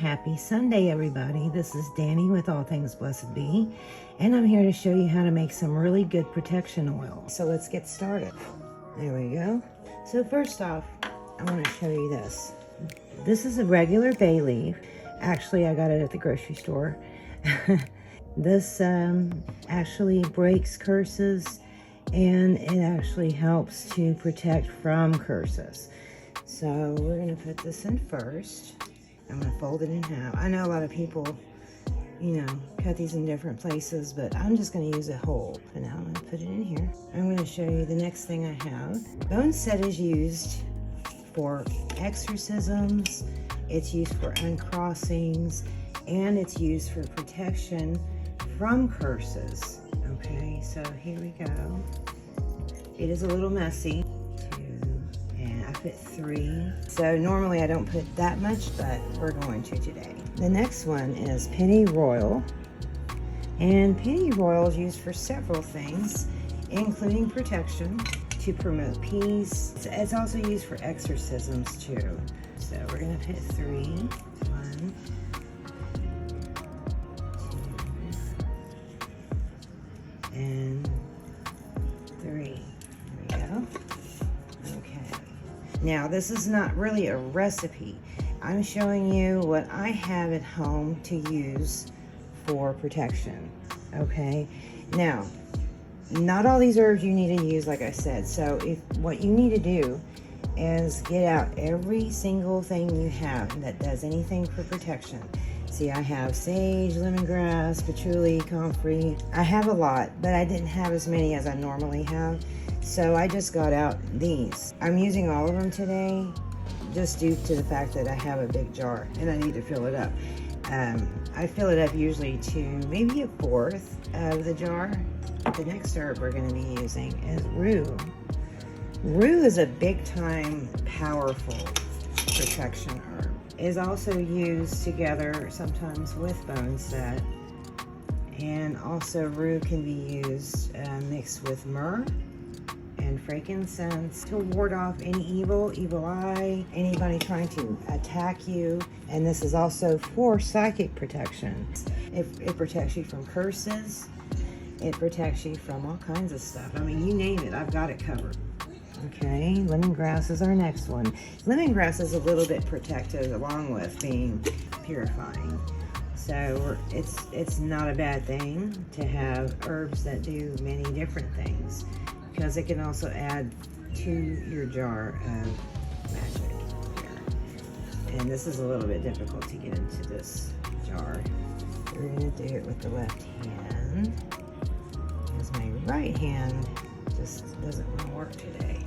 Happy Sunday, everybody. This is Dani with All Things Blessed Be, and I'm here to show you how to make some really good protection oil. So let's get started. There we go. So first off, I want to show you this. This is a regular bay leaf. Actually, I got it at the grocery store. This actually breaks curses, and it actually helps to protect from curses. So we're going to put this in first. I'm going to fold it in half. I know a lot of people, cut these in different places, but I'm just going to use it whole. And now I'm going to put it in here. I'm going to show you the next thing I have. Bone set is used for exorcisms. It's used for uncrossings, and it's used for protection from curses. Okay, so here we go. It is a little messy. I put 3. So normally I don't put that much, but we're going to today. The next one is pennyroyal. And pennyroyal is used for several things, including protection, to promote peace. It's also used for exorcisms too. So we're going to put 3. 1, 2, and 3. There we go. Now, this is not really a recipe. I'm showing you what I have at home to use for protection, okay? Now, not all these herbs you need to use, like I said. So what you need to do is get out every single thing you have that does anything for protection. See, I have sage, lemongrass, patchouli, comfrey. I have a lot, but I didn't have as many as I normally have. So I just got out these. I'm using all of them today just due to the fact that I have a big jar and I need to fill it up. I fill it up usually to maybe 1/4 of the jar. The next herb we're going to be using is rue. Rue is a big time powerful protection herb. It is also used together sometimes with bone set, and also rue can be used mixed with myrrh and frankincense to ward off any evil eye, anybody trying to attack you. And this is also for psychic protection. It protects you from curses. It protects you from all kinds of stuff. I mean, you name it, I've got it covered. Okay, lemongrass is our next one. Lemongrass is a little bit protective along with being purifying. So it's not a bad thing to have herbs that do many different things, because it can also add to your jar of magic here. And this is a little bit difficult to get into this jar. We're going to do it with the left hand, because my right hand just doesn't want to work today.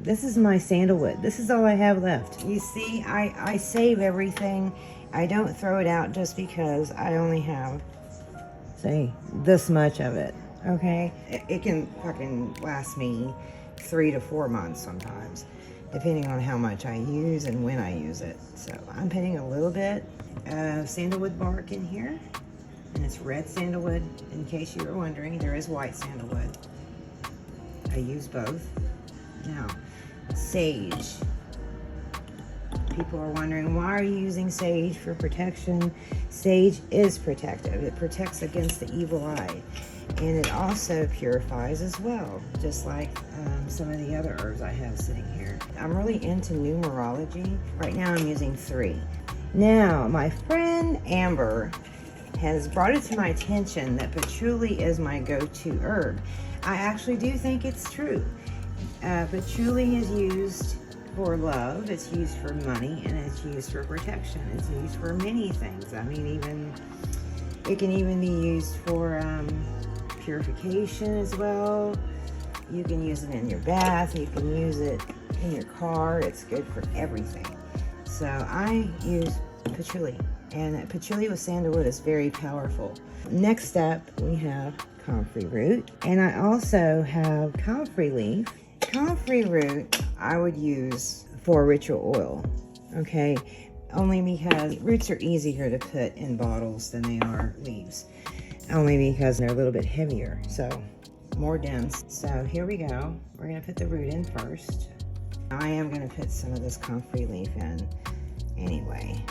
This is my sandalwood. This is all I have left. You see, I save everything. I don't throw it out just because I only have, say, this much of it. Okay, it can fucking last me 3 to 4 months sometimes, depending on how much I use and when I use it. So I'm putting a little bit of sandalwood bark in here, and it's red sandalwood. In case you were wondering, there is white sandalwood. I use both. Now, sage. People are wondering, why are you using sage for protection? Sage is protective. It protects against the evil eye. And it also purifies as well, just like some of the other herbs I have sitting here. I'm really into numerology. Right now I'm using 3. Now, my friend Amber has brought it to my attention that patchouli is my go-to herb. I actually do think it's true. Patchouli is used for love, it's used for money, and it's used for protection. It's used for many things. I mean, it can even be used for purification as well. You can use it in your bath, you can use it in your car. It's good for everything. So I use patchouli, and patchouli with sandalwood is very powerful. Next up, we have comfrey root, and I also have comfrey leaf. Comfrey root I would use for ritual oil, okay? Only because roots are easier to put in bottles than they are leaves. Only because they're a little bit heavier, so more dense. So here we go. We're gonna put the root in first. I am gonna put some of this comfrey leaf in anyway.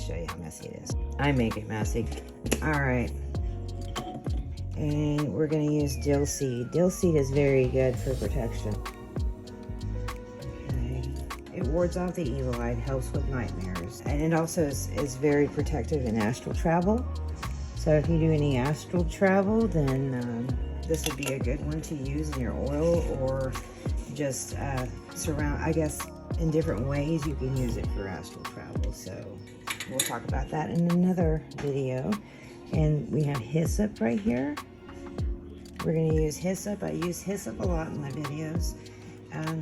show you how messy it is. I make it messy. All right. And we're going to use Dill Seed. Dill Seed is very good for protection. Okay. It wards off the evil eye, helps with nightmares. And it also is very protective in astral travel. So if you do any astral travel, then this would be a good one to use in your oil, or just surround, I guess, in different ways you can use it for astral travel. So we'll talk about that in another video. And we have hyssop right here. We're going to use hyssop. I use hyssop a lot in my videos.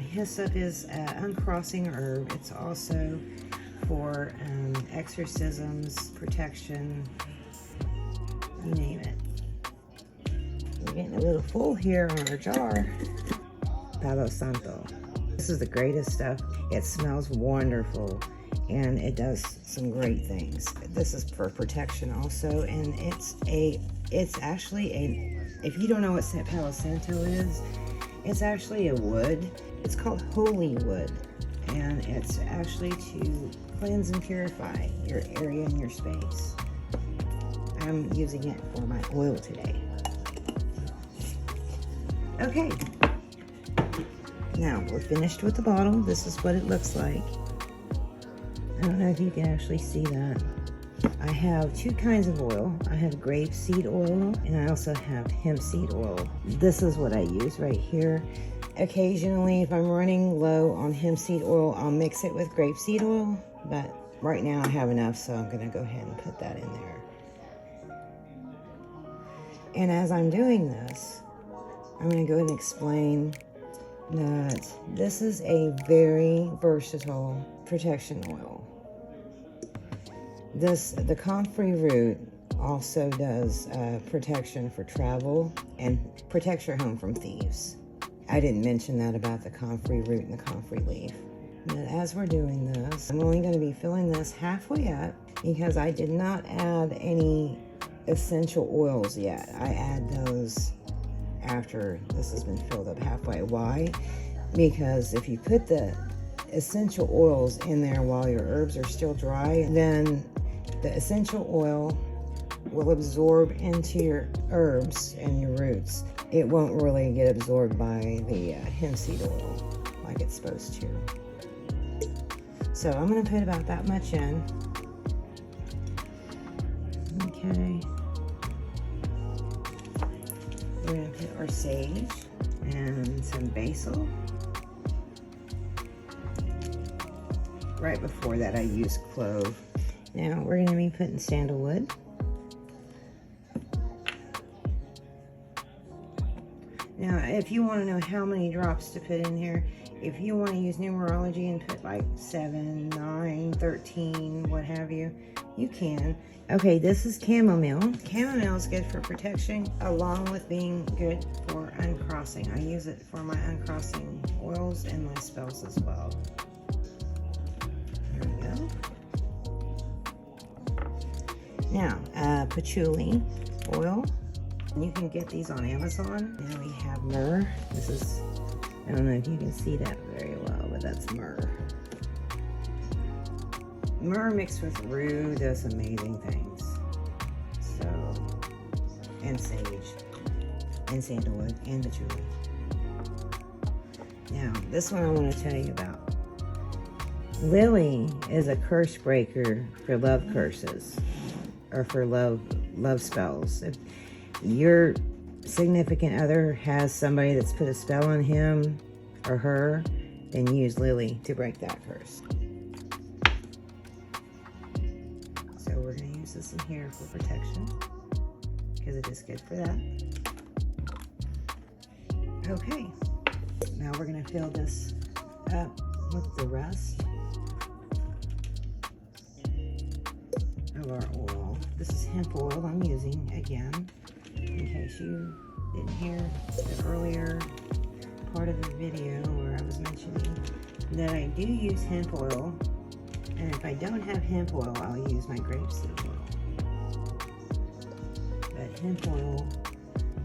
Hyssop is an uncrossing herb. It's also for exorcisms, protection, you name it. We're getting a little full here on our jar. Palo Santo. This is the greatest stuff. It smells wonderful, and it does some great things. This is for protection also, and it's actually a, if you don't know what Palo Santo is, it's actually a wood. It's called holy wood, and it's actually to cleanse and purify your area and your space. I'm using it for my oil today. Okay, now we're finished with the bottle. This is what it looks like. I don't know if you can actually see that. I have two kinds of oil. I have grape seed oil, and I also have hemp seed oil. This is what I use right here. Occasionally, if I'm running low on hemp seed oil, I'll mix it with grape seed oil, but right now I have enough, so I'm gonna go ahead and put that in there. And as I'm doing this, I'm gonna go ahead and explain that this is a very versatile protection oil. The comfrey root also does protection for travel and protects your home from thieves. I didn't mention that about the comfrey root and the comfrey leaf. But as we're doing this, I'm only going to be filling this halfway up because I did not add any essential oils yet. I add those after this has been filled up halfway. Why? Because if you put the essential oils in there while your herbs are still dry, then the essential oil will absorb into your herbs and your roots. It won't really get absorbed by the hemp seed oil like it's supposed to. So I'm going to put about that much in. Okay. We're going to put our sage and some basil. Right before that I used clove. Now we're going to be putting sandalwood. Now if you want to know how many drops to put in here, if you want to use numerology and put like 7, 9, 13, what have you, you can. Okay, this is chamomile. Chamomile is good for protection along with being good for uncrossing. I use it for my uncrossing oils and my spells as well. There we go. Now, patchouli oil. You can get these on Amazon. Now we have myrrh. This is, I don't know if you can see that very well, but that's myrrh. Myrrh mixed with rue does amazing things. So, and sage, and sandalwood, and patchouli. Now, this one I want to tell you about. Lily is a curse breaker for love curses, or for love spells. If your significant other has somebody that's put a spell on him or her, then use Lily to break that curse. So we're going to use this in here for protection because it is good for that. Okay, now we're going to fill this up with the rest of our oil. This is hemp oil I'm using again, in case you didn't hear the earlier part of the video where I was mentioning that I do use hemp oil, and if I don't have hemp oil, I'll use my grapeseed oil. But hemp oil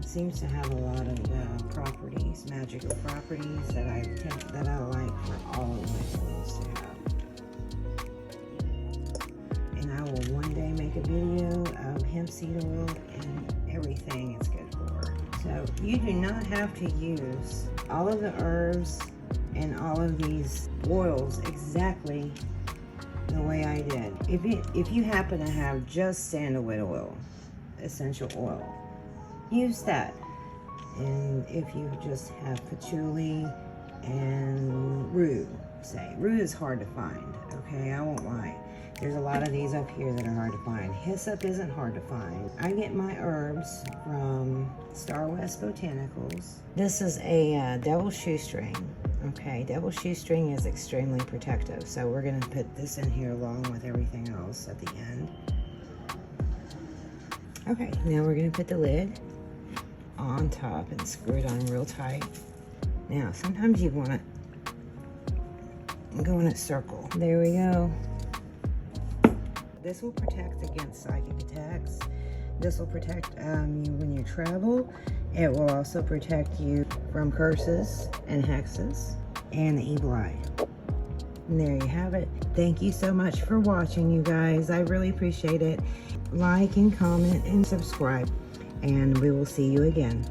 seems to have a lot of properties, magical properties that I like for all of my oils to have. and I will one day make a video of hemp seed oil and everything it's good for. So you do not have to use all of the herbs and all of these oils exactly the way I did. If you happen to have just sandalwood oil, essential oil, use that. And if you just have patchouli and rue, say. Rue is hard to find, okay? I won't lie. There's a lot of these up here that are hard to find. Hyssop isn't hard to find. I get my herbs from Star West Botanicals. This is a devil shoestring, okay? Devil shoestring is extremely protective, so we're gonna put this in here along with everything else at the end. Okay, now we're gonna put the lid on top and screw it on real tight. Now, sometimes you want to go in a circle. There we go. This will protect against psychic attacks. This will protect you when you travel. It will also protect you from curses and hexes and the evil eye. And there you have it. Thank you so much for watching, you guys. I really appreciate it. Like and comment and subscribe, and we will see you again.